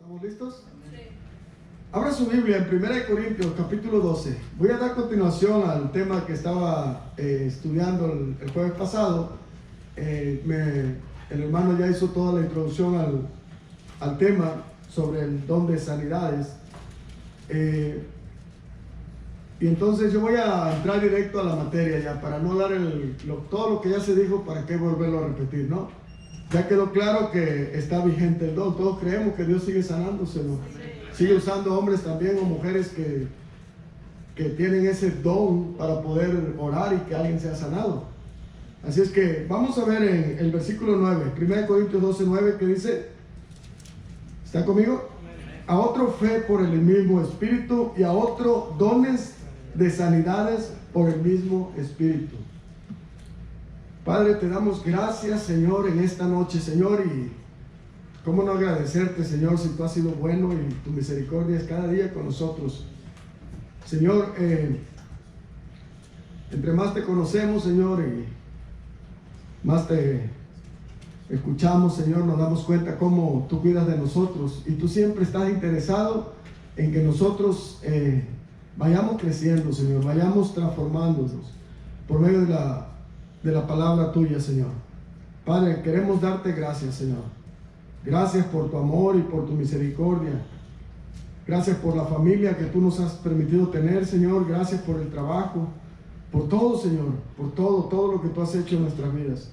¿Estamos listos? Sí. Abra su Biblia en 1 Corintios capítulo 12. Voy a dar continuación al tema que estaba estudiando el jueves pasado. El hermano ya hizo toda la introducción al tema sobre el don de sanidades. Y entonces yo voy a entrar directo a la materia ya, para no dar todo lo que ya se dijo, para qué volverlo a repetir, ¿no? Ya quedó claro que está vigente el don. Todos creemos que Dios sigue sanándose, ¿no? Sigue usando hombres también o mujeres que tienen ese don para poder orar y que alguien sea sanado. Así es que vamos a ver en el versículo 9, 1 Corintios 12, 9, que dice, ¿está conmigo? A otro fe por el mismo Espíritu y a otro dones de sanidades por el mismo Espíritu. Padre, te damos gracias, Señor, en esta noche, Señor, y cómo no agradecerte, Señor, si tú has sido bueno y tu misericordia es cada día con nosotros. Señor, entre más te conocemos, Señor, y más te escuchamos, Señor, nos damos cuenta cómo tú cuidas de nosotros y tú siempre estás interesado en que nosotros vayamos creciendo, Señor, vayamos transformándonos por medio de la palabra tuya, Señor. Padre, queremos darte gracias, Señor. Gracias por tu amor y por tu misericordia. Gracias por la familia que tú nos has permitido tener, Señor. Gracias por el trabajo, por todo, Señor, por todo lo que tú has hecho en nuestras vidas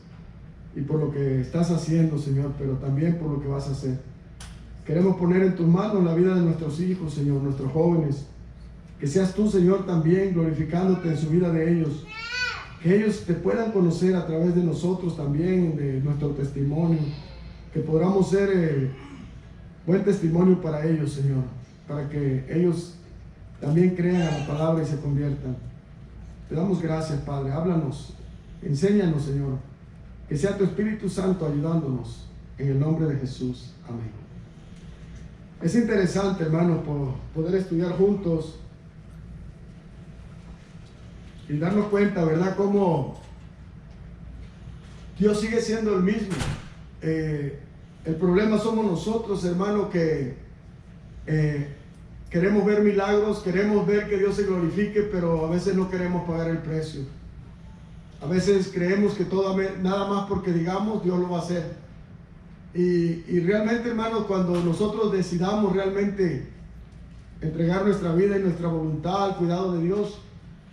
y por lo que estás haciendo, Señor, pero también por lo que vas a hacer. Queremos poner en tus manos la vida de nuestros hijos, Señor, nuestros jóvenes. Que seas tú, Señor, también glorificándote en su vida de ellos. Que ellos te puedan conocer a través de nosotros también, de nuestro testimonio. Que podamos ser buen testimonio para ellos, Señor. Para que ellos también crean a la palabra y se conviertan. Te damos gracias, Padre. Háblanos, enséñanos, Señor. Que sea tu Espíritu Santo ayudándonos. En el nombre de Jesús. Amén. Es interesante, hermanos, poder estudiar juntos y darnos cuenta, ¿verdad?, cómo Dios sigue siendo el mismo. El problema somos nosotros, hermanos, que queremos ver milagros, queremos ver que Dios se glorifique, pero a veces no queremos pagar el precio. A veces creemos que nada más porque digamos, Dios lo va a hacer. Y realmente, hermanos, cuando nosotros decidamos realmente entregar nuestra vida y nuestra voluntad al cuidado de Dios,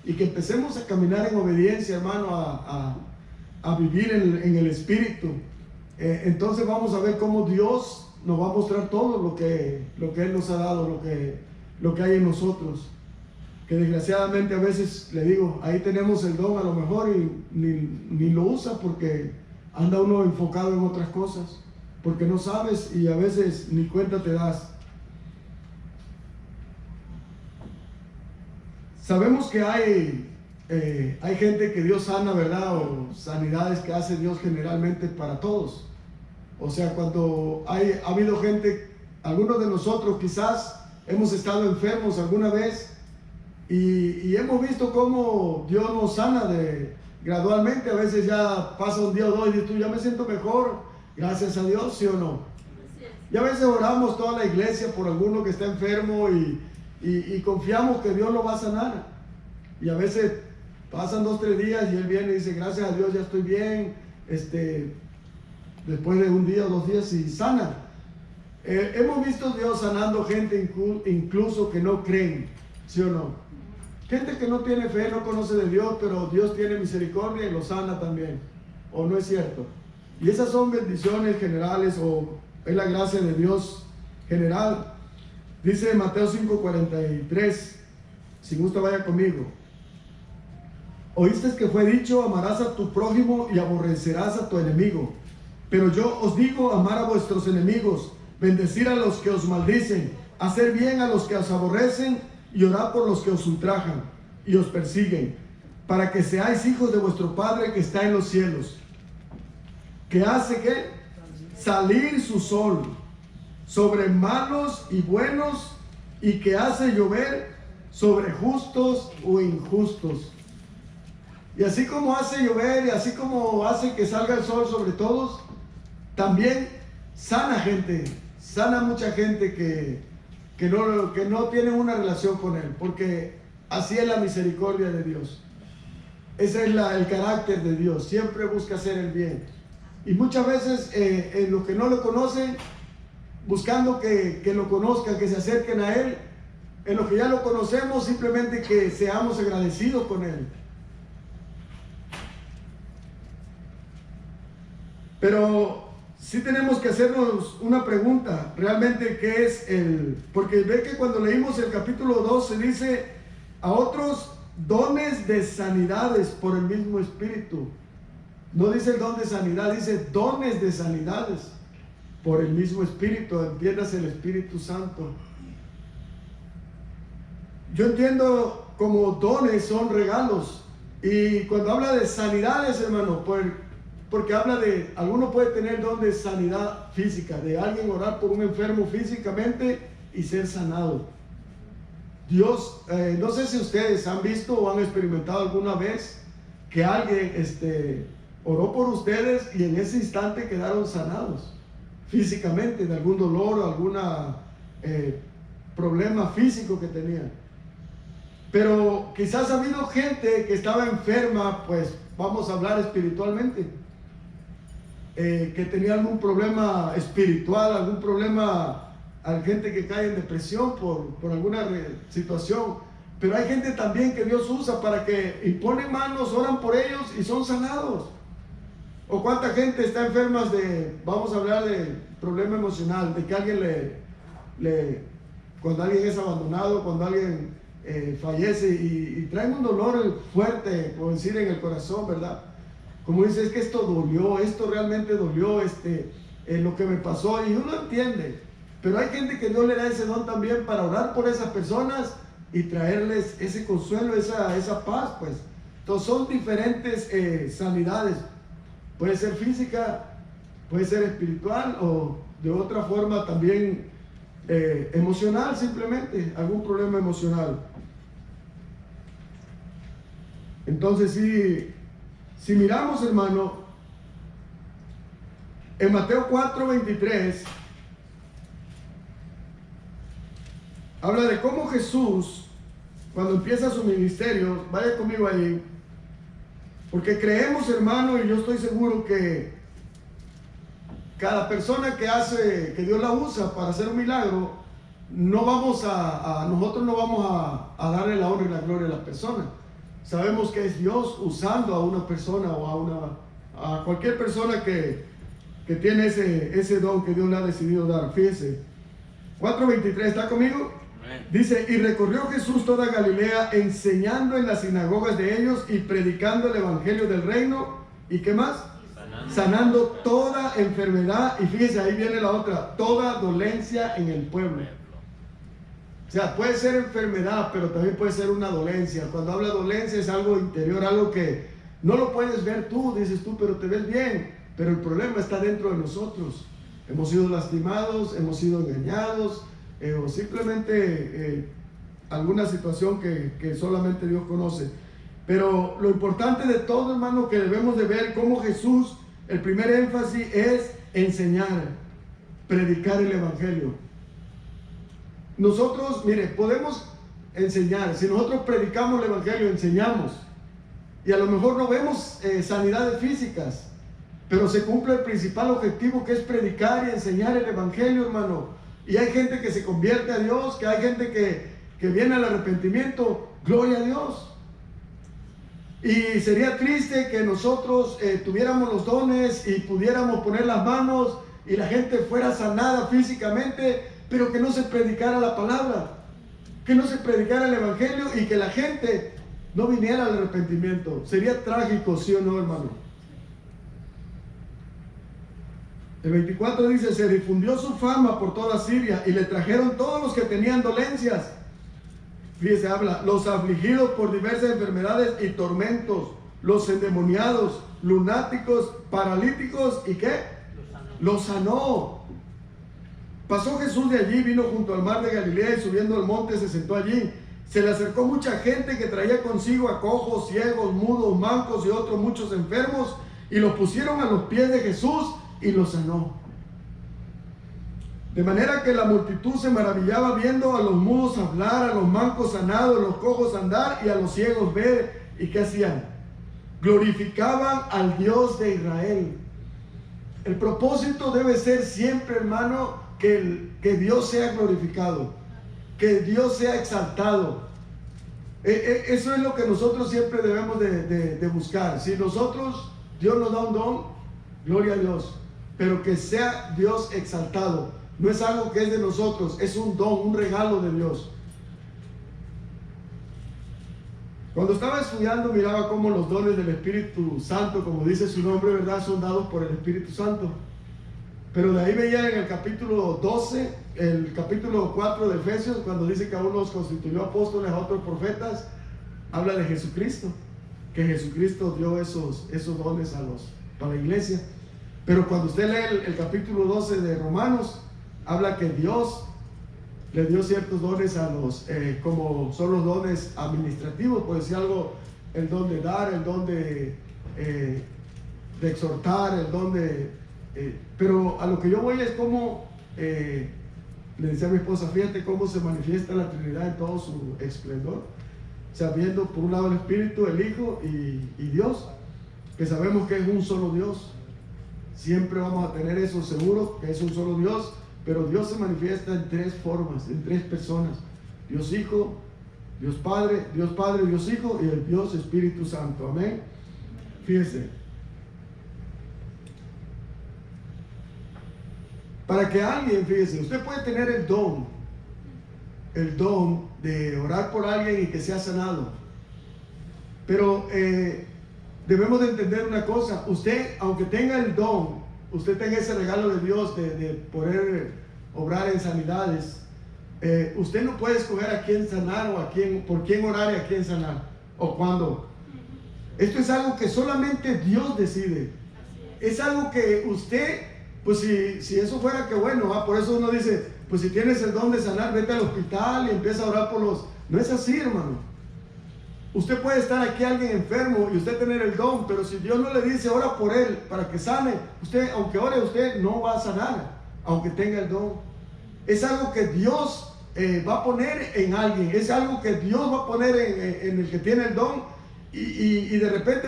y que empecemos a caminar en obediencia, hermano, a vivir en el Espíritu, entonces vamos a ver cómo Dios nos va a mostrar todo lo que Él nos ha dado, lo que hay en nosotros. Que desgraciadamente a veces, le digo, ahí tenemos el don a lo mejor y ni lo usa porque anda uno enfocado en otras cosas, porque no sabes y a veces ni cuenta te das. Sabemos que hay gente que Dios sana, ¿verdad? O sanidades que hace Dios generalmente para todos. O sea, cuando ha habido gente, algunos de nosotros quizás hemos estado enfermos alguna vez y hemos visto cómo Dios nos sana gradualmente. A veces ya pasa un día o dos y dices tú, ya me siento mejor, gracias a Dios, ¿sí o no? Y a veces oramos toda la iglesia por alguno que está enfermo y confiamos que Dios lo va a sanar. Y a veces pasan 2 o 3 días y él viene y dice, gracias a Dios ya estoy bien, después de un día o 2 días y sana. Hemos visto a Dios sanando gente incluso que no creen, ¿sí o no? Gente que no tiene fe, no conoce de Dios, pero Dios tiene misericordia y lo sana también, ¿o no es cierto? Y esas son bendiciones generales, o es la gracia de Dios general. Dice Mateo 5:43, si gusta vaya conmigo. Oíste que fue dicho, amarás a tu prójimo y aborrecerás a tu enemigo. Pero yo os digo, amar a vuestros enemigos, bendecir a los que os maldicen, hacer bien a los que os aborrecen y orar por los que os ultrajan y os persiguen, para que seáis hijos de vuestro Padre que está en los cielos, que hace que salir su sol sobre malos y buenos, y que hace llover sobre justos o injustos. Y así como hace llover y así como hace que salga el sol sobre todos, también sana gente, sana a mucha gente que no tienen una relación con Él, porque así es la misericordia de Dios. Ese es el carácter de Dios, siempre busca hacer el bien. Y muchas veces en los que no lo conocen, buscando que lo conozcan, que se acerquen a Él, en los que ya lo conocemos, simplemente que seamos agradecidos con Él. Pero sí tenemos que hacernos una pregunta, realmente qué es porque ve que cuando leímos el capítulo 2 se dice a otros dones de sanidades por el mismo Espíritu. No dice el don de sanidad, dice dones de sanidades por el mismo Espíritu, entiendas el Espíritu Santo. Yo entiendo como dones son regalos, y cuando habla de sanidades, hermano, porque habla de, alguno puede tener don de sanidad física, de alguien orar por un enfermo físicamente y ser sanado. Dios, no sé si ustedes han visto o han experimentado alguna vez que alguien oró por ustedes y en ese instante quedaron sanados físicamente de algún dolor o algún problema físico que tenían. Pero quizás ha habido gente que estaba enferma, pues vamos a hablar espiritualmente, que tenía algún problema espiritual, algún problema. Hay gente que cae en depresión por alguna situación, pero hay gente también que Dios usa para que imponen manos, oran por ellos y son sanados. O cuánta gente está enferma vamos a hablar de problema emocional, de que alguien cuando alguien es abandonado, cuando alguien fallece y trae un dolor fuerte, por decir, en el corazón, ¿verdad? Como dice, es que esto dolió, esto realmente dolió, lo que me pasó, y uno entiende. Pero hay gente que Dios le da ese don también para orar por esas personas y traerles ese consuelo, esa paz, pues. Entonces son diferentes sanidades. Puede ser física, puede ser espiritual o de otra forma también emocional, simplemente, algún problema emocional. Entonces si miramos, hermano, en Mateo 4:23, habla de cómo Jesús, cuando empieza su ministerio, vaya conmigo ahí, porque creemos, hermano, y yo estoy seguro que cada persona que Dios la usa para hacer un milagro, nosotros no vamos a darle la honra y la gloria a la persona. Sabemos que es Dios usando a una persona o a cualquier persona que tiene ese don que Dios le ha decidido dar. Fíjese, 4:23, ¿está conmigo? Dice, y recorrió Jesús toda Galilea, enseñando en las sinagogas de ellos y predicando el evangelio del reino. ¿Y qué más? Sanando toda enfermedad. Y fíjese, ahí viene la otra, toda dolencia en el pueblo. O sea, puede ser enfermedad, pero también puede ser una dolencia. Cuando habla dolencia es algo interior, algo que no lo puedes ver tú, dices tú, pero te ves bien. Pero el problema está dentro de nosotros. Hemos sido lastimados, hemos sido engañados, o simplemente alguna situación que solamente Dios conoce. Pero lo importante de todo, hermano, que debemos de ver cómo Jesús, el primer énfasis es enseñar, predicar el evangelio. Nosotros, mire, podemos enseñar. Si nosotros predicamos el evangelio, enseñamos, y a lo mejor no vemos sanidades físicas, pero se cumple el principal objetivo, que es predicar y enseñar el evangelio, hermano. Y hay gente que se convierte a Dios, que hay gente que viene al arrepentimiento. Gloria a Dios. Y sería triste que nosotros tuviéramos los dones y pudiéramos poner las manos y la gente fuera sanada físicamente, pero que no se predicara la palabra, que no se predicara el evangelio y que la gente no viniera al arrepentimiento. Sería trágico, ¿sí o no, hermano? El 24 dice, se difundió su fama por toda Siria y le trajeron todos los que tenían dolencias. Fíjese, habla, los afligidos por diversas enfermedades y tormentos, los endemoniados, lunáticos, paralíticos, ¿y qué? Los sanó. Pasó Jesús de allí, vino junto al mar de Galilea y subiendo al monte se sentó allí. Se le acercó mucha gente que traía consigo a cojos, ciegos, mudos, mancos y otros muchos enfermos, y los pusieron a los pies de Jesús y lo sanó. De manera que la multitud se maravillaba viendo a los mudos hablar, a los mancos sanados, a los cojos andar y a los ciegos ver. ¿Y qué hacían? Glorificaban al Dios de Israel. El propósito debe ser siempre, hermano, que Dios sea glorificado, que Dios sea exaltado. Eso es lo que nosotros siempre debemos de buscar. Si nosotros, Dios nos da un don, gloria a Dios, pero que sea Dios exaltado. No es algo que es de nosotros, es un don, un regalo de Dios. Cuando estaba estudiando miraba cómo los dones del Espíritu Santo, como dice su nombre, ¿verdad?, son dados por el Espíritu Santo. Pero de ahí veía en el capítulo 12, el capítulo 4 de Efesios, cuando dice que a unos constituyó apóstoles, a otros profetas, habla de Jesucristo, que Jesucristo dio esos dones para la iglesia. Pero cuando usted lee el capítulo 12 de Romanos, habla que Dios le dio ciertos dones a los, como son los dones administrativos, por decir algo, el don de dar, el don de exhortar, el don pero a lo que yo voy es como, le decía a mi esposa, fíjate cómo se manifiesta la Trinidad en todo su esplendor, sabiendo por un lado el Espíritu, el Hijo y Dios, que sabemos que es un solo Dios. Siempre vamos a tener eso seguro, que es un solo Dios, pero Dios se manifiesta en tres formas, en tres personas: Dios Hijo, Dios Padre, Dios Hijo y el Dios Espíritu Santo. Amén. Fíjese, para que alguien, fíjese, usted puede tener el don de orar por alguien y que sea sanado, pero debemos de entender una cosa: usted, aunque tenga el don, usted tenga ese regalo de Dios de poder obrar en sanidades, usted no puede escoger a quién sanar o por quién orar y a quién sanar o cuándo. Esto es algo que solamente Dios decide. Es algo que usted, pues si eso fuera, que bueno, por eso uno dice, pues si tienes el don de sanar, vete al hospital y empieza a orar por los... No es así, hermano. Usted puede estar aquí alguien enfermo y usted tener el don, pero si Dios no le dice ora por él para que sane, usted, aunque ore, usted no va a sanar, aunque tenga el don. Es algo que Dios va a poner en alguien, es algo que Dios va a poner en el que tiene el don, y de repente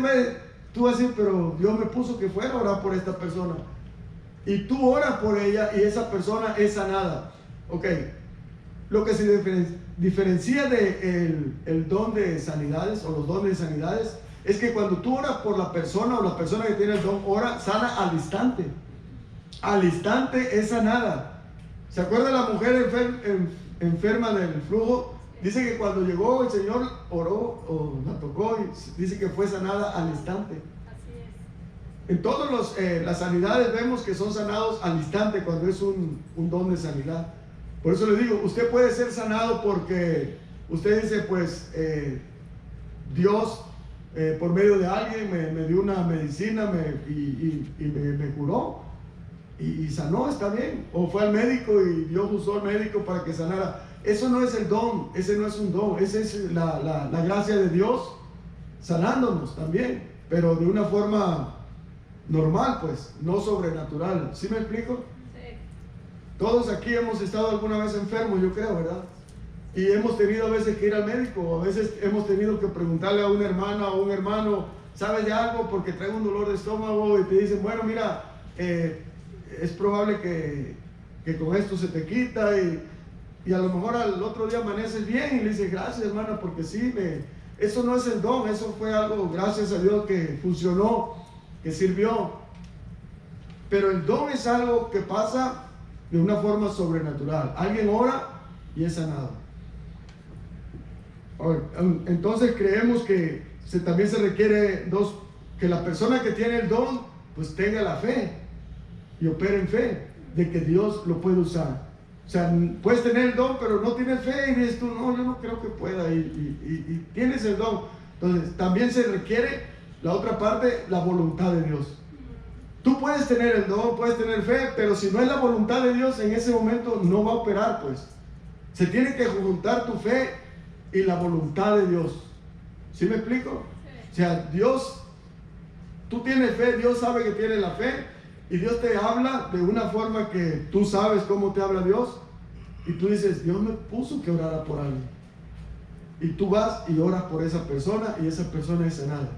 tú vas a decir, pero Dios me puso que fuera a orar por esta persona, y tú oras por ella y esa persona es sanada. Ok, lo que se diferencia de el don de sanidades o los dones de sanidades es que cuando tú oras por la persona o la persona que tiene el don ora, sana al instante es sanada. ¿Se acuerda la mujer enferma del flujo? Dice que cuando llegó el Señor oró o la tocó y dice que fue sanada al instante. En todas las sanidades vemos que son sanados al instante cuando es un don de sanidad. Por eso le digo, usted puede ser sanado porque usted dice, pues Dios por medio de alguien me dio una medicina me curó y sanó, está bien. O fue al médico y Dios usó al médico para que sanara. Eso no es el don, ese no es un don, esa es la gracia de Dios sanándonos también, pero de una forma normal, pues, no sobrenatural. ¿Sí me explico? Todos aquí hemos estado alguna vez enfermos, yo creo, ¿verdad? Y hemos tenido a veces que ir al médico, a veces hemos tenido que preguntarle a una hermana o un hermano, ¿sabes de algo? Porque traigo un dolor de estómago, y te dicen, bueno, mira, es probable que con esto se te quita, y a lo mejor al otro día amaneces bien y le dices, gracias, hermana, porque sí, eso no es el don, eso fue algo, gracias a Dios, que funcionó, que sirvió. Pero el don es algo que pasa de una forma sobrenatural. Alguien ora y es sanado. Entonces creemos que también se requiere que la persona que tiene el don pues tenga la fe y opere en fe de que Dios lo puede usar. O sea, puedes tener el don pero no tienes fe y dices tú, no, yo no creo que pueda, y tienes el don. Entonces también se requiere la otra parte, la voluntad de Dios. Tú puedes tener el don, puedes tener fe, pero si no es la voluntad de Dios, en ese momento no va a operar, pues. Se tiene que juntar tu fe y la voluntad de Dios. ¿Sí me explico? Sí. O sea, Dios, tú tienes fe, Dios sabe que tienes la fe, y Dios te habla de una forma que tú sabes cómo te habla Dios, y tú dices, Dios me puso que orara por alguien, y tú vas y oras por esa persona y esa persona es sanada.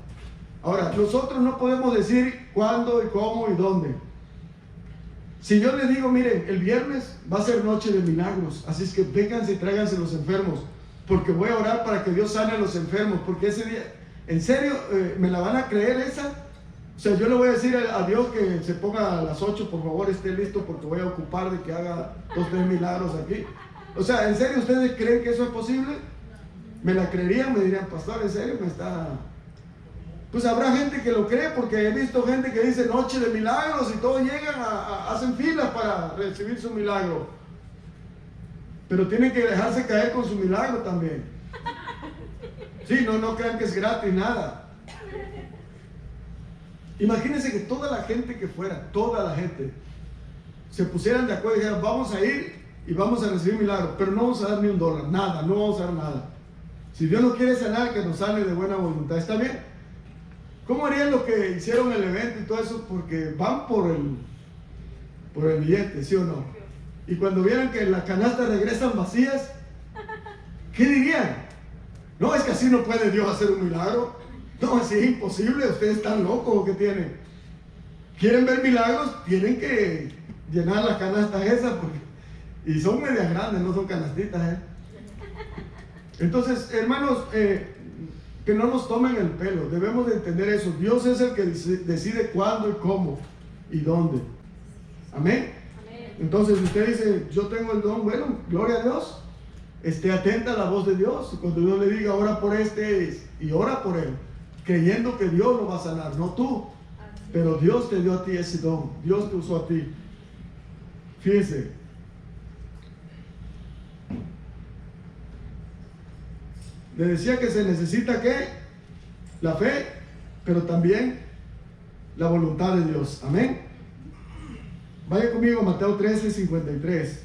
Ahora, nosotros no podemos decir cuándo y cómo y dónde. Si yo les digo, miren, el viernes va a ser noche de milagros, así es que vénganse y tráiganse los enfermos, porque voy a orar para que Dios sane a los enfermos, porque ese día, ¿en serio me la van a creer esa? O sea, yo le voy a decir a Dios que se ponga a las 8, por favor, esté listo, porque voy a ocupar de que haga 2 o 3 milagros aquí. O sea, ¿en serio ustedes creen que eso es posible? ¿Me la creerían? Me dirían, pastor, ¿en serio me está...? Pues habrá gente que lo cree, porque he visto gente que dice noche de milagros y todos llegan, hacen filas para recibir su milagro. Pero tienen que dejarse caer con su milagro también. Sí, no crean que es gratis nada. Imagínense que toda la gente que fuera, toda la gente, se pusieran de acuerdo y dijeran, vamos a ir y vamos a recibir milagros, pero no vamos a dar ni $1, nada, no vamos a dar nada. Si Dios no quiere sanar, que nos sane de buena voluntad, ¿está bien? ¿Cómo harían los que hicieron el evento y todo eso? Porque van por el billete, ¿sí o no? Y cuando vieran que las canastas regresan vacías, ¿qué dirían? No, es que así no puede Dios hacer un milagro. No, así es imposible, ustedes están locos, ¿o qué tienen? ¿Quieren ver milagros? Tienen que llenar las canastas esas, y son medias grandes, no son canastitas, ¿eh? Entonces, hermanos, que no nos tomen el pelo, debemos de entender eso. Dios es el que decide cuándo y cómo y dónde. Amén. Entonces usted dice, yo tengo el don, bueno, gloria a Dios, esté atenta a la voz de Dios, y cuando Dios le diga, ora por este, y ora por él, creyendo que Dios lo va a sanar, no tú, pero Dios te dio a ti ese don, Dios te usó a ti. Fíjense, le decía que se necesita ¿qué? La fe, pero también la voluntad de Dios. Amén. Vaya conmigo a Mateo 13, 53.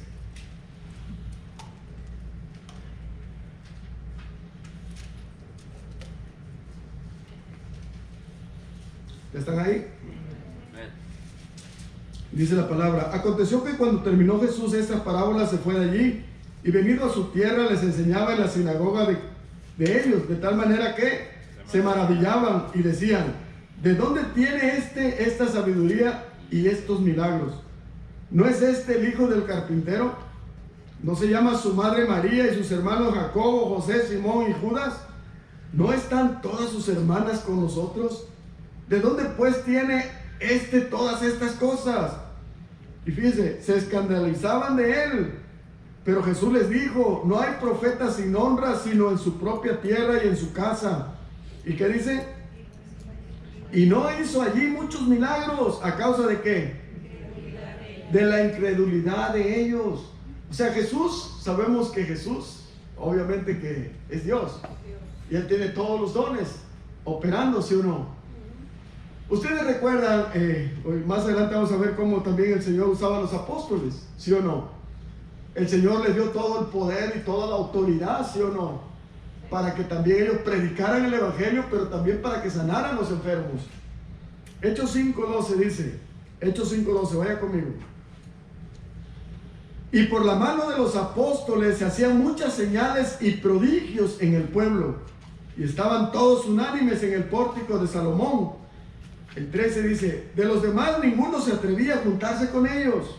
¿Ya están ahí? Dice la palabra, aconteció que cuando terminó Jesús estas parábolas se fue de allí y venido a su tierra les enseñaba en la sinagoga de ellos, de tal manera que se maravillaban y decían, ¿de dónde tiene esta sabiduría y estos milagros? ¿No es este el hijo del carpintero? ¿No se llama su madre María y sus hermanos Jacobo, José, Simón y Judas? ¿No están todas sus hermanas con nosotros? ¿De dónde pues tiene todas estas cosas? Y fíjense, se escandalizaban de él. Pero Jesús les dijo, no hay profeta sin honra, sino en su propia tierra y en su casa. ¿Y qué dice? Y no hizo allí muchos milagros. ¿A causa de qué? De la incredulidad de ellos. O sea, Jesús, sabemos que Jesús, obviamente que es Dios. Y Él tiene todos los dones, operando, ¿sí o no? Ustedes recuerdan, más adelante vamos a ver cómo también el Señor usaba a los apóstoles, ¿sí o no? El Señor les dio todo el poder y toda la autoridad, ¿sí o no? Para que también ellos predicaran el Evangelio, pero también para que sanaran los enfermos. Hechos 5:12 dice, Hechos 5:12, vaya conmigo. Y por la mano de los apóstoles se hacían muchas señales y prodigios en el pueblo, y estaban todos unánimes en el pórtico de Salomón. El 13 dice, de los demás ninguno se atrevía a juntarse con ellos,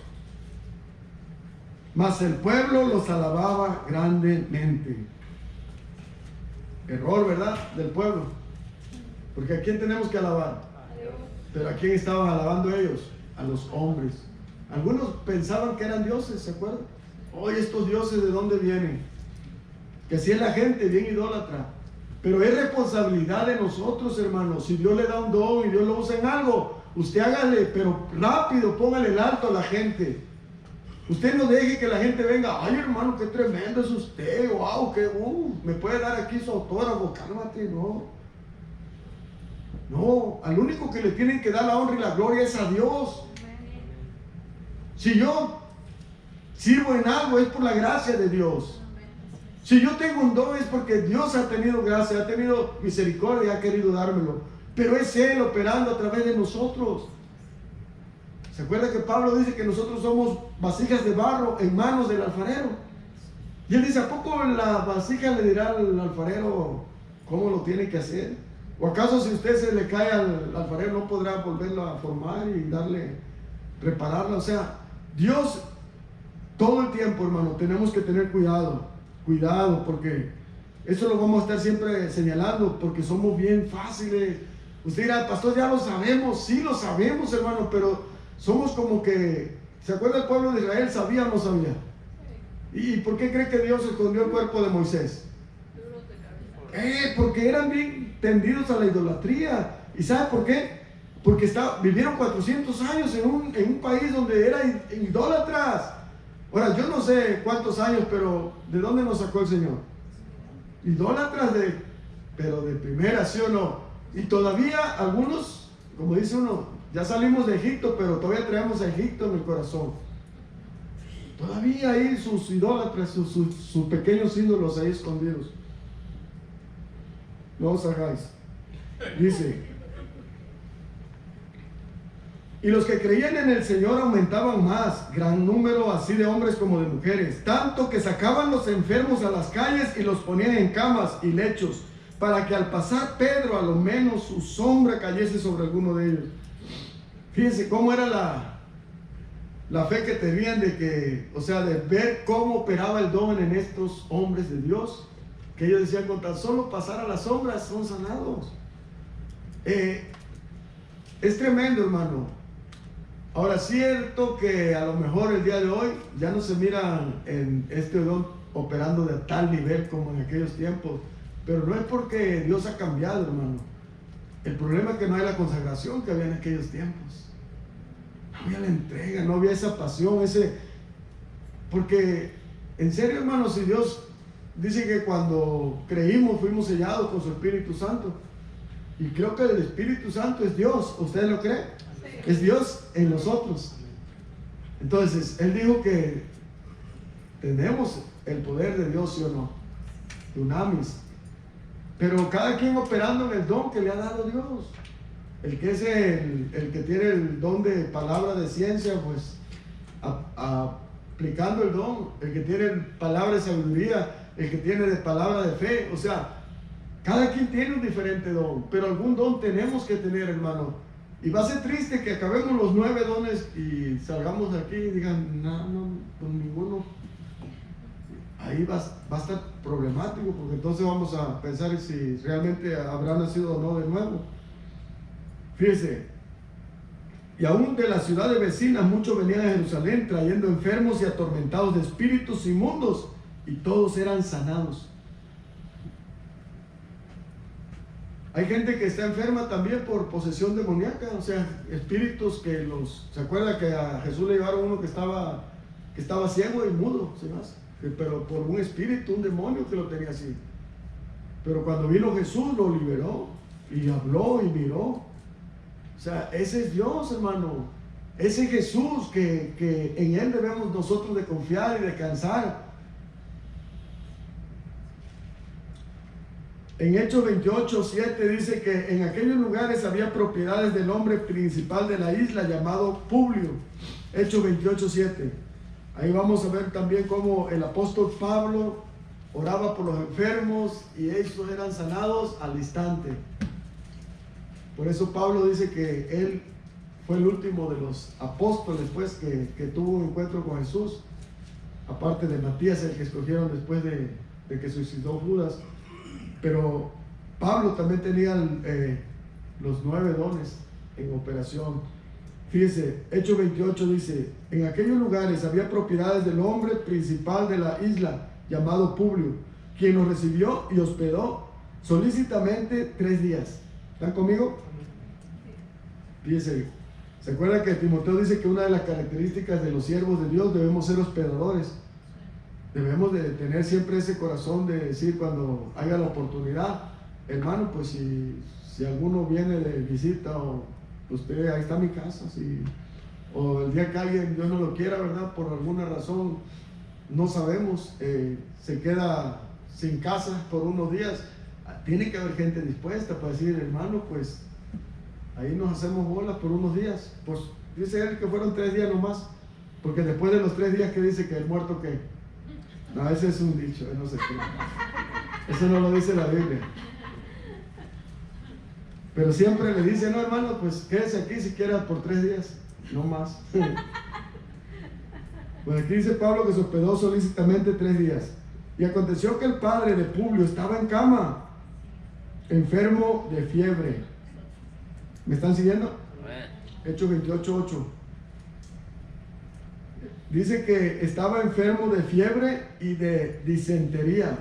mas el pueblo los alababa grandemente. Error, ¿verdad? Del pueblo. Porque ¿a quién tenemos que alabar? A Dios. ¿Pero a quién estaban alabando ellos? A los hombres. Algunos pensaban que eran dioses, ¿se acuerdan? Oye, estos dioses, ¿de dónde vienen? Que así es la gente, bien idólatra. Pero es responsabilidad de nosotros, hermanos. Si Dios le da un don y Dios lo usa en algo, usted hágale, pero rápido, póngale el alto a la gente. Usted no deje que la gente venga, ay hermano, qué tremendo es usted, wow, que me puede dar aquí su autógrafo, cálmate, no. No, al único que le tienen que dar la honra y la gloria es a Dios. Si yo sirvo en algo es por la gracia de Dios. Si yo tengo un don es porque Dios ha tenido gracia, ha tenido misericordia y ha querido dármelo. Pero es Él operando a través de nosotros. ¿Se acuerda que Pablo dice que nosotros somos vasijas de barro en manos del alfarero? Y él dice, ¿a poco la vasija le dirá al alfarero cómo lo tiene que hacer? ¿O acaso si usted se le cae al alfarero no podrá volverlo a formar y repararla? O sea, Dios, todo el tiempo, hermano, tenemos que tener cuidado, porque eso lo vamos a estar siempre señalando, porque somos bien fáciles. Usted dirá, pastor, ya lo sabemos. Sí, lo sabemos, hermano, pero somos como que, ¿se acuerda el pueblo de Israel? ¿Sabía o no sabía? ¿Y por qué cree que Dios escondió el cuerpo de Moisés? Porque eran bien tendidos a la idolatría. ¿Y sabe por qué? Porque vivieron 400 años en un país donde eran idólatras. Ahora, yo no sé cuántos años, pero ¿de dónde nos sacó el Señor? Idólatras pero de primera, ¿sí o no? Y todavía algunos, como dice uno, ya salimos de Egipto, pero todavía traemos a Egipto en el corazón. Todavía hay sus idólatras, sus pequeños ídolos ahí escondidos. No os hagáis. Dice, y los que creían en el Señor aumentaban más, gran número así de hombres como de mujeres, tanto que sacaban los enfermos a las calles y los ponían en camas y lechos, para que al pasar Pedro a lo menos su sombra cayese sobre alguno de ellos. Fíjense cómo era la fe que tenían de ver cómo operaba el don en estos hombres de Dios, que ellos decían, con tan solo pasar a las sombras son sanados. Es tremendo, hermano. Ahora, cierto que a lo mejor el día de hoy ya no se miran en este don operando de tal nivel como en aquellos tiempos, pero no es porque Dios ha cambiado, hermano. El problema es que no hay la consagración que había en aquellos tiempos. No había la entrega, no había esa pasión, porque en serio, hermano, si Dios dice que cuando creímos fuimos sellados con su Espíritu Santo, y creo que el Espíritu Santo es Dios, ¿usted lo cree? Sí. Es Dios en nosotros. Entonces, Él dijo que tenemos el poder de Dios, ¿sí o no? Dunamis. Pero cada quien operando en el don que le ha dado Dios. El que es el que tiene el don de palabra de ciencia, pues aplicando el don. El que tiene palabra de sabiduría, el que tiene de palabra de fe. O sea, cada quien tiene un diferente don, pero algún don tenemos que tener, hermano. Y va a ser triste que acabemos los 9 dones y salgamos de aquí y digan, no, con ninguno. Ahí va a estar problemático, porque entonces vamos a pensar si realmente habrá nacido o no de nuevo. Fíjese, y aún de las ciudades vecinas muchos venían a Jerusalén trayendo enfermos y atormentados de espíritus inmundos, y todos eran sanados. Hay gente que está enferma también por posesión demoníaca, o sea, espíritus que ¿se acuerda que a Jesús le llevaron uno que estaba ciego y mudo, ¿sí más? Pero por un espíritu, un demonio que lo tenía así. Pero cuando vino Jesús lo liberó y habló y miró. O sea, ese es Dios, hermano. Ese Jesús que en Él debemos nosotros de confiar y descansar. En Hechos 28:7 dice que en aquellos lugares había propiedades del hombre principal de la isla llamado Publio. Hechos 28:7. Ahí vamos a ver también cómo el apóstol Pablo oraba por los enfermos y ellos eran sanados al instante. Por eso Pablo dice que él fue el último de los apóstoles pues, que tuvo un encuentro con Jesús, aparte de Matías, el que escogieron después de que suicidó Judas. Pero Pablo también tenía los 9 dones en operación. Fíjese, Hechos 28 dice, en aquellos lugares había propiedades del hombre principal de la isla, llamado Publio, quien nos recibió y hospedó solícitamente 3 días. ¿Están conmigo? Fíjese, ¿se acuerdan que Timoteo dice que una de las características de los siervos de Dios debemos ser hospedadores? Debemos de tener siempre ese corazón de decir cuando haya la oportunidad, hermano, pues si alguno viene de visita o usted, ahí está mi casa, o el día que alguien, Dios no lo quiera, ¿verdad? Por alguna razón, no sabemos, se queda sin casa por unos días, tiene que haber gente dispuesta para decir, hermano, pues ahí nos hacemos bolas por unos días, pues Dice él que fueron 3 días nomás, porque después de los 3 días que dice que el muerto que... No, ese es un dicho, no sé qué. Eso no lo dice la Biblia. Pero siempre le dice, no hermano, pues quédese aquí siquiera por 3 días, no más. Pues aquí dice Pablo que se hospedó solícitamente 3 días. Y aconteció que el padre de Publio estaba en cama, enfermo de fiebre. ¿Me están siguiendo? Hechos 28:8. Dice que estaba enfermo de fiebre y de disentería.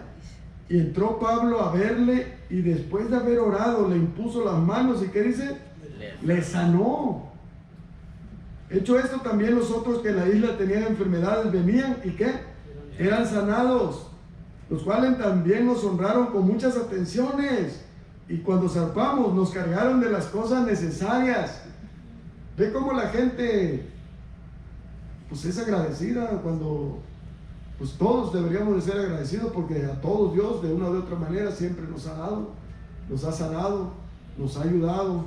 Y entró Pablo a verle y después de haber orado le impuso las manos y ¿qué dice? Le sanó. Hecho esto, también los otros que en la isla tenían enfermedades venían y ¿qué? Eran sanados, los cuales también nos honraron con muchas atenciones. Y cuando zarpamos nos cargaron de las cosas necesarias. Ve cómo la gente pues es agradecida cuando pues todos deberíamos de ser agradecidos, porque a todos Dios de una u otra manera siempre nos ha dado, nos ha sanado, nos ha ayudado.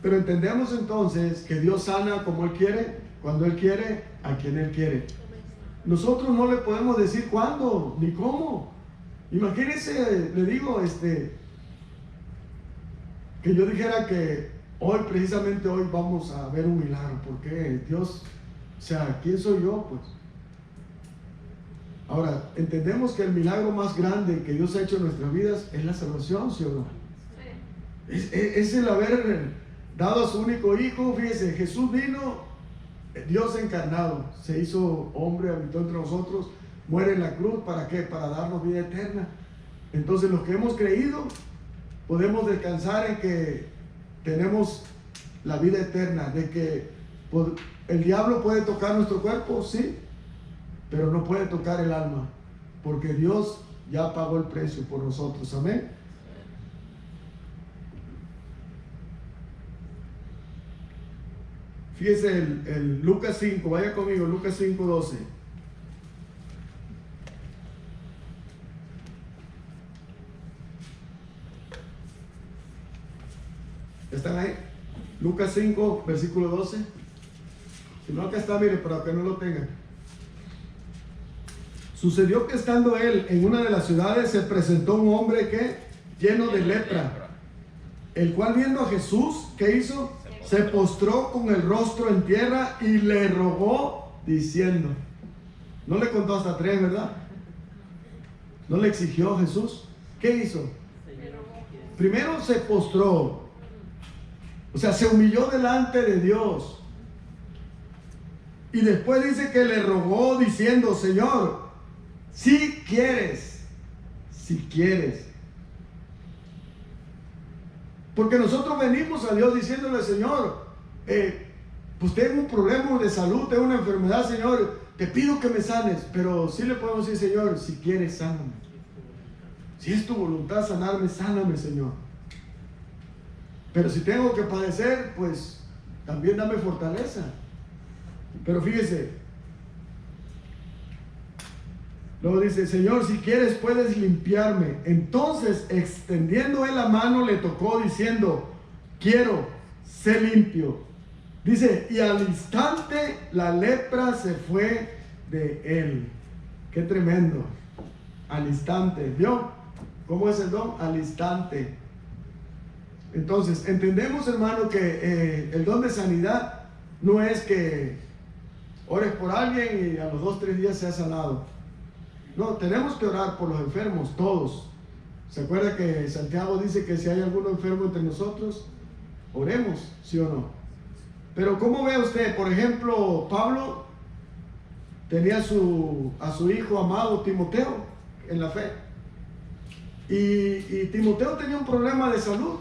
Pero entendemos entonces que Dios sana como Él quiere, cuando Él quiere, a quien Él quiere. Nosotros no le podemos decir cuándo ni cómo. Imagínense, le digo, que yo dijera que hoy, precisamente hoy, vamos a ver un milagro. Porque Dios, o sea, ¿quién soy yo? Pues. Ahora, entendemos que el milagro más grande que Dios ha hecho en nuestras vidas es la salvación, ¿sí o no? Sí. Es el haber dado a su único hijo. Fíjese, Jesús vino, Dios encarnado, se hizo hombre, habitó entre nosotros, muere en la cruz, ¿para qué? Para darnos vida eterna. Entonces los que hemos creído podemos descansar en que tenemos la vida eterna, de que el diablo puede tocar nuestro cuerpo, sí, pero no puede tocar el alma, porque Dios ya pagó el precio por nosotros, amén. Fíjese el Lucas 5, vaya conmigo, Lucas 5:12. ¿Están ahí? Lucas 5, versículo 12. Si no, acá está, mire, para que no lo tengan. Sucedió que estando él en una de las ciudades, se presentó un hombre que lleno de lepra, el cual viendo a Jesús, ¿qué hizo? Se postró con el rostro en tierra y le rogó diciendo. No le contó hasta 3, ¿verdad? No le exigió Jesús. ¿Qué hizo? Primero se postró. O sea, se humilló delante de Dios. Y después dice que le rogó diciendo, Señor, si quieres, si quieres. Porque nosotros venimos a Dios diciéndole, Señor, pues tengo un problema de salud, tengo una enfermedad, Señor, te pido que me sanes. Pero sí le podemos decir, Señor, si quieres, sáname. Si es tu voluntad sanarme, sáname, Señor. Pero si tengo que padecer, pues también dame fortaleza. Pero fíjese, luego dice, Señor, si quieres puedes limpiarme. Entonces, extendiendo él la mano, le tocó diciendo, quiero, sé limpio. Dice, y al instante la lepra se fue de él. Qué tremendo. Al instante. ¿Vio cómo es el don? Al instante. Entonces, entendemos, hermano, que el don de sanidad no es que ores por alguien y a los 2 o 3 días sea sanado. No, tenemos que orar por los enfermos, todos. ¿Se acuerda que Santiago dice que si hay alguno enfermo entre nosotros, oremos, sí o no? Pero ¿cómo ve usted? Por ejemplo, Pablo tenía a su hijo amado Timoteo en la fe. Y Timoteo tenía un problema de salud.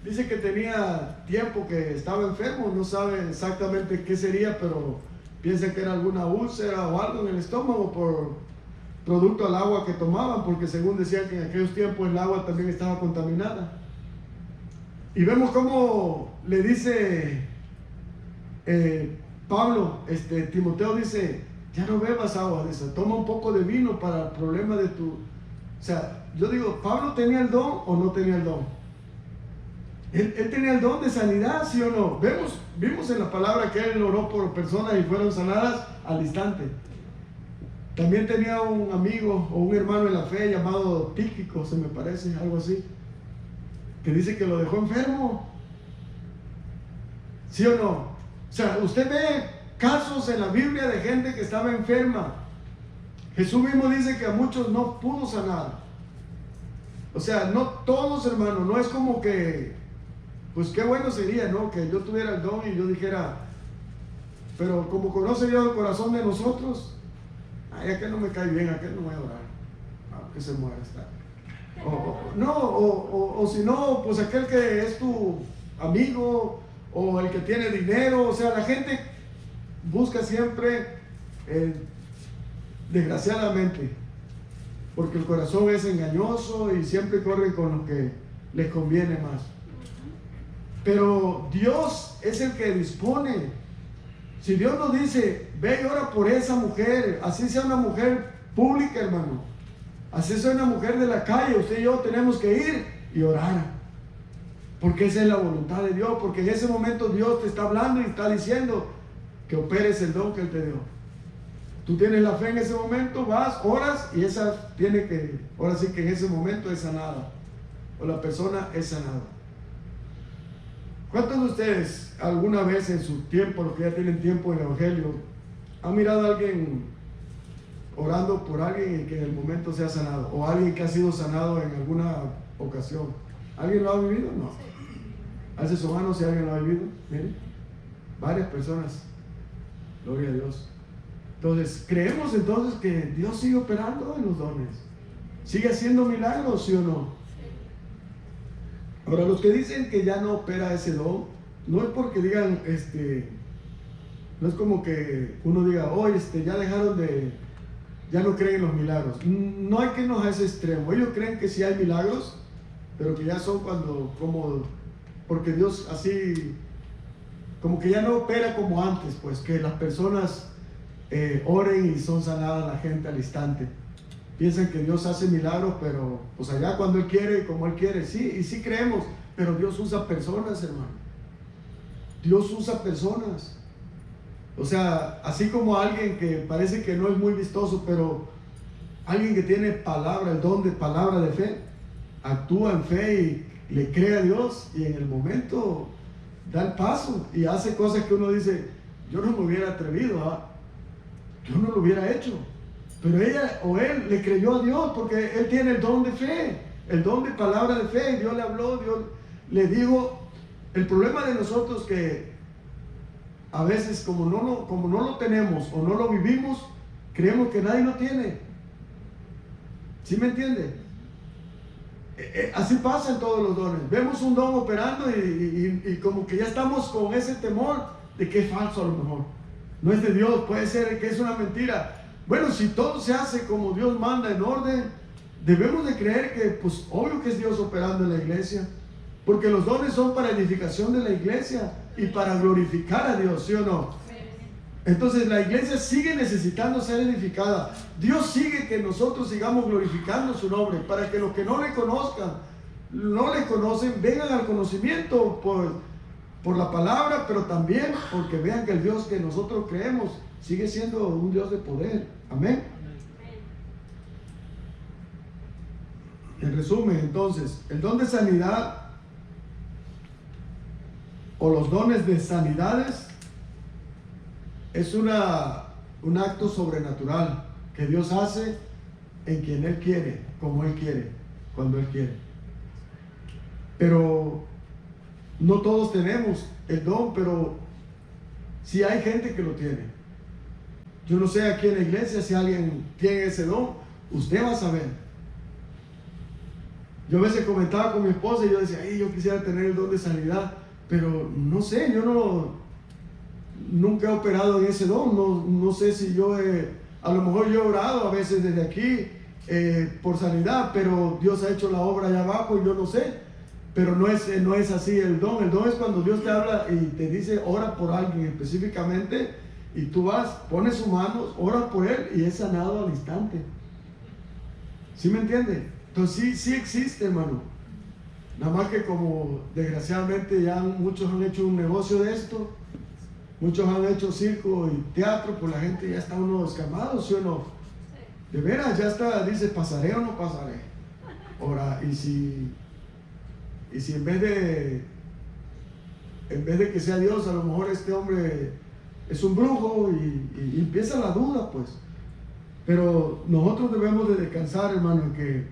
Dice que tenía tiempo que estaba enfermo, no sabe exactamente qué sería, pero piensa que era alguna úlcera o algo en el estómago por producto al agua que tomaban, porque según decían que en aquellos tiempos el agua también estaba contaminada. Y vemos cómo le dice Pablo, Timoteo dice, ya no bebas agua de esa, toma un poco de vino para el problema de tu sea, yo digo, ¿Pablo tenía el don o no tenía el don? Él tenía el don de sanidad, ¿sí o no? Vimos en la palabra que él oró por personas y fueron sanadas al instante. También tenía un amigo o un hermano en la fe llamado Tíquico, se me parece, algo así, que dice que lo dejó enfermo. ¿Sí o no? O sea, usted ve casos en la Biblia de gente que estaba enferma. Jesús mismo dice que a muchos no pudo sanar. O sea, no todos, hermanos, no es como que, pues qué bueno sería, ¿no? Que yo tuviera el don y yo dijera, pero como conoce Dios el corazón de nosotros, ay, aquel no me cae bien, aquel no voy a orar, que se muera, está. O si no, pues aquel que es tu amigo, o el que tiene dinero. O sea, la gente busca siempre, desgraciadamente, porque el corazón es engañoso y siempre corre con lo que les conviene más. Pero Dios es el que dispone. Si Dios nos dice, ve y ora por esa mujer, así sea una mujer pública, hermano, así sea una mujer de la calle, usted y yo tenemos que ir y orar, porque esa es la voluntad de Dios, porque en ese momento Dios te está hablando y está diciendo que operes el don que Él te dio. Tú tienes la fe en ese momento, vas, oras, y esa tiene que, ahora sí que en ese momento es sanada, o la persona es sanada. ¿Cuántos de ustedes alguna vez en su tiempo, los que ya tienen tiempo en el Evangelio, han mirado a alguien orando por alguien y que en el momento sea sanado, o alguien que ha sido sanado en alguna ocasión? ¿Alguien lo ha vivido? No. Hace su mano si alguien lo ha vivido. Miren, varias personas. Gloria a Dios. Entonces, creemos entonces que Dios sigue operando en los dones, sigue haciendo milagros, ¿sí o no? Ahora, los que dicen que ya no opera ese don, no es porque digan, no es como que uno diga, ya dejaron de, ya no creen en los milagros. No hay que irnos a ese extremo. Ellos creen que sí hay milagros, pero que ya son porque Dios así, como que ya no opera como antes, pues que las personas oren y son sanadas la gente al instante. Piensan que Dios hace milagros, pero pues allá cuando Él quiere y como Él quiere. Sí, y sí creemos, pero Dios usa personas, hermano. Dios usa personas. O sea, así como alguien que parece que no es muy vistoso, pero alguien que tiene palabra, el don de palabra de fe, actúa en fe y le cree a Dios, y en el momento da el paso y hace cosas que uno dice, yo no me hubiera atrevido, yo no lo hubiera hecho. Pero ella o él le creyó a Dios porque él tiene el don de fe, el don de palabra de fe, y Dios le habló, Dios le dijo. El problema de nosotros que a veces como no lo tenemos o no lo vivimos, creemos que nadie lo tiene. ¿Sí me entiende? Así pasa en todos los dones. Vemos un don operando y como que ya estamos con ese temor de que es falso a lo mejor. No es de Dios, puede ser que es una mentira. Bueno, si todo se hace como Dios manda, en orden, debemos de creer que, pues, obvio que es Dios operando en la iglesia, porque los dones son para edificación de la iglesia y para glorificar a Dios, ¿sí o no? Entonces la iglesia sigue necesitando ser edificada. Dios sigue que nosotros sigamos glorificando su nombre, para que los que no le conozcan, no le conocen, vengan al conocimiento por la palabra, pero también porque vean que el Dios que nosotros creemos sigue siendo un Dios de poder. Amén. En resumen, entonces, el don de sanidad o los dones de sanidades es un acto sobrenatural que Dios hace en quien Él quiere, como Él quiere, cuando Él quiere. Pero no todos tenemos el don, pero sí hay gente que lo tiene. Yo no sé aquí en la iglesia si alguien tiene ese don, usted va a saber. Yo a veces comentaba con mi esposa y yo decía, yo quisiera tener el don de sanidad, pero no sé, yo nunca he operado en ese don. No sé si a lo mejor yo he orado a veces desde aquí por sanidad, pero Dios ha hecho la obra allá abajo y yo no sé. Pero no es así el don. El don es cuando Dios te habla y te dice, ora por alguien específicamente, y tú vas, pones sus manos, oras por él y es sanado al instante. ¿Sí me entiende? Entonces sí existe, hermano. Nada más que como desgraciadamente ya muchos han hecho un negocio de esto, muchos han hecho circo y teatro, pues la gente ya está uno escamado, ¿sí o no? De veras, ya está, dice, ¿pasaré o no pasaré? Ahora, y si en vez de que sea Dios, a lo mejor este hombre es un brujo y empieza la duda, pues. Pero nosotros debemos de descansar, hermano, en que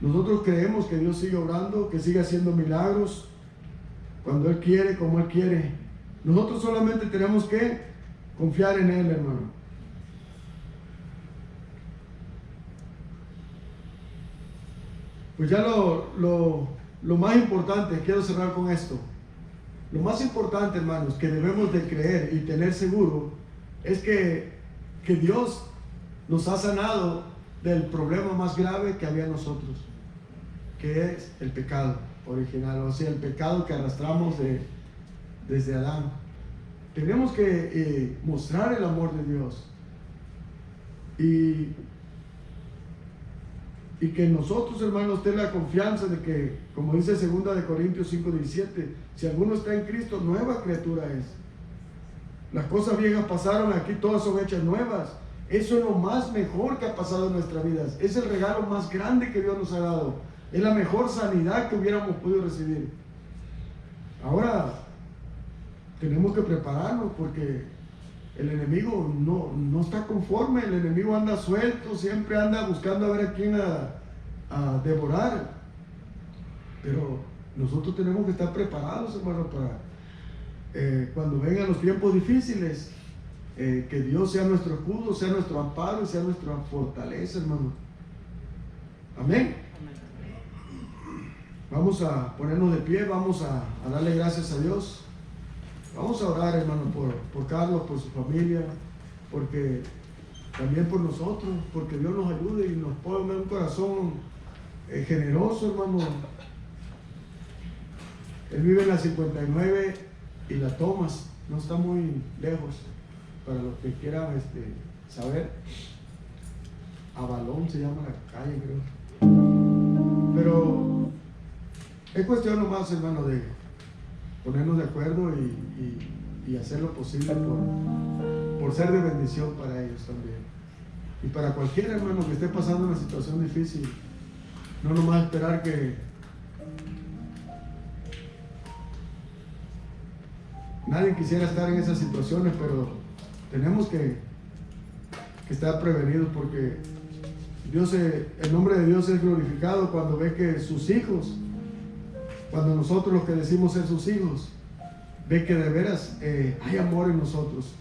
nosotros creemos que Dios sigue obrando, que sigue haciendo milagros cuando Él quiere, como Él quiere. Nosotros solamente tenemos que confiar en Él, hermano. Pues ya lo más importante, quiero cerrar con esto. Lo más importante, hermanos, que debemos de creer y tener seguro es que Dios nos ha sanado del problema más grave que había en nosotros, que es el pecado original, o sea, el pecado que arrastramos desde Adán. Tenemos que mostrar el amor de Dios y que nosotros, hermanos, ten la confianza de que, como dice 2 Corintios 5:17, si alguno está en Cristo, nueva criatura es. Las cosas viejas pasaron, aquí todas son hechas nuevas. Eso es lo más mejor que ha pasado en nuestras vidas. Es el regalo más grande que Dios nos ha dado. Es la mejor sanidad que hubiéramos podido recibir. Ahora, tenemos que prepararnos porque el enemigo no está conforme. El enemigo anda suelto, siempre anda buscando a ver a quién a devorar. Pero nosotros tenemos que estar preparados, hermano, para cuando vengan los tiempos difíciles, que Dios sea nuestro escudo, sea nuestro amparo y sea nuestra fortaleza, hermano. Amén. Vamos a ponernos de pie, vamos a darle gracias a Dios. Vamos a orar, hermano, por Carlos, por su familia, porque también por nosotros, porque Dios nos ayude y nos ponga un corazón generoso, hermano. Él vive en la 59 y la Thomas, no está muy lejos, para los que quieran saber. Avalón se llama la calle, creo. Pero es cuestión nomás, hermano, de ponernos de acuerdo y hacer lo posible por ser de bendición para ellos también. Y para cualquier hermano que esté pasando una situación difícil, no nomás esperar que nadie quisiera estar en esas situaciones, pero tenemos que estar prevenidos porque el nombre de Dios es glorificado cuando ve que sus hijos, cuando nosotros los que decimos ser sus hijos, ve que de veras hay amor en nosotros,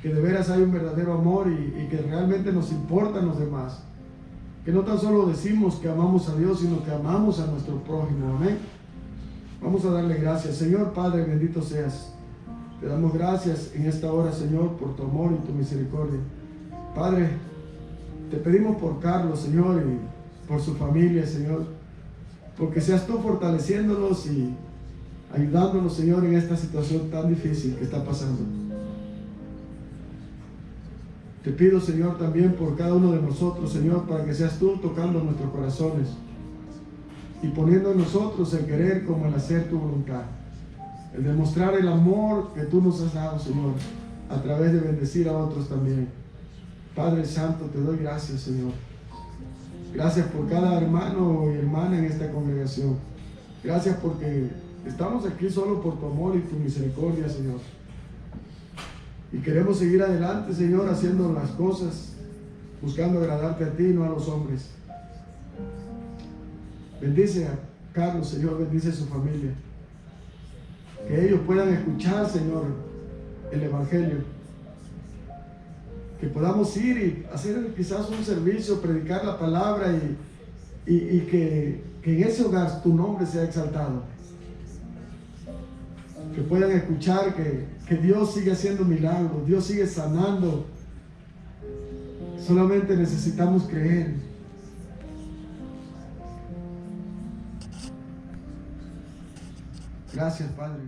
que de veras hay un verdadero amor y que realmente nos importan los demás, que no tan solo decimos que amamos a Dios, sino que amamos a nuestro prójimo. Amén. Vamos a darle gracias. Señor Padre, bendito seas. Te damos gracias en esta hora, Señor, por tu amor y tu misericordia. Padre, te pedimos por Carlos, Señor, y por su familia, Señor, porque seas tú fortaleciéndolos y ayudándonos, Señor, en esta situación tan difícil que está pasando. Te pido, Señor, también por cada uno de nosotros, Señor, para que seas tú tocando nuestros corazones y poniendo en nosotros el querer como el hacer tu voluntad. El demostrar el amor que tú nos has dado, Señor, a través de bendecir a otros también. Padre Santo, te doy gracias, Señor. Gracias por cada hermano y hermana en esta congregación. Gracias porque estamos aquí solo por tu amor y tu misericordia, Señor. Y queremos seguir adelante, Señor, haciendo las cosas, buscando agradarte a ti y no a los hombres. Bendice a Carlos, Señor, bendice a su familia. Que ellos puedan escuchar, Señor, el Evangelio. Que podamos ir y hacer quizás un servicio, predicar la palabra y que en ese hogar tu nombre sea exaltado. Que puedan escuchar que Dios sigue haciendo milagros, Dios sigue sanando. Solamente necesitamos creer. Gracias, Padre.